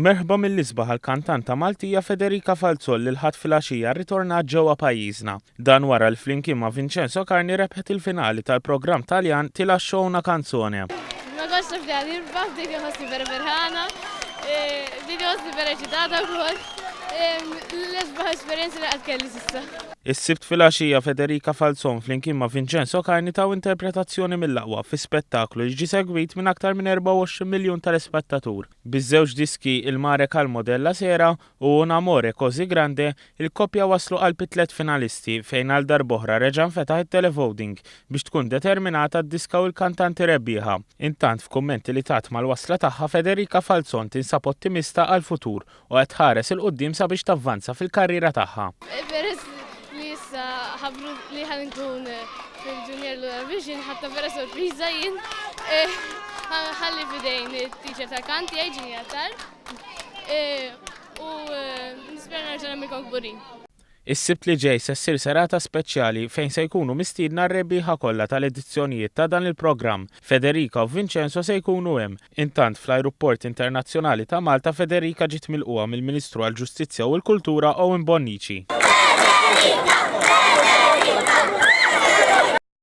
Merħba mill-isbaħ għall-Kantanta Maltija Federica Falzon il-Ħadd filgħaxija rritornat ġewwa pajjiżna. Dan wara l-flimkien ma' Vincenzo Karni rebħet il-finali tal-programm Taljan Tilaxxowna kanzone. Ma kontx naf li ħanirbaħ, bdejt ħossni vera ferħana, bdejt ħossni vera eċitata wkoll. L-isbaħ esperjenza li qatt kelli s'issa. Is-sibt filgħaxija Federica Falzon flimkien ma' Vincenzo Karni taw interpretazzjoni mill-aqwa fi spettaklu li ġie segwit minn aktar minn 24 miljun telespettatur. Biż-żewġ diski Il-Mare Kal-Modella Sera u Un Amore Così Grande il-koppja waslu qalb it-tliet finalisti fejn għal darb'oħra reġa' nfetaħ it-televoting biex tkun determinata d-diska u l-kantanti rebbieħa. Intant f'kummenti li tat mal-wasla tagħha Federica Falzon tinsab ottimista għall-futur u qed tħares il-quddiem sabiex tavvanza fil-karriera tagħha. Li issa ħabru li ħan nkun fil-Junior Eurovision ħatta vera sorpriża jien ħalli fidejn it-teacher ta' kanti ġini għatar u nispera nerġa' nagħmilkom kburin. Is-sibt li ġej se ssir serata speċjali fejn se jkunu mistiedna r-rebbieħa kollha tal-edizzjonijiet ta' dan il-programm. Federica u Vincenzo se jkunu hemm. Intant fl-Ajruport Internazzjonali ta' Malta Federica ġiet milquha mill-Ministru għall-Ġustizzja u l-Kultura Owen Bonnici.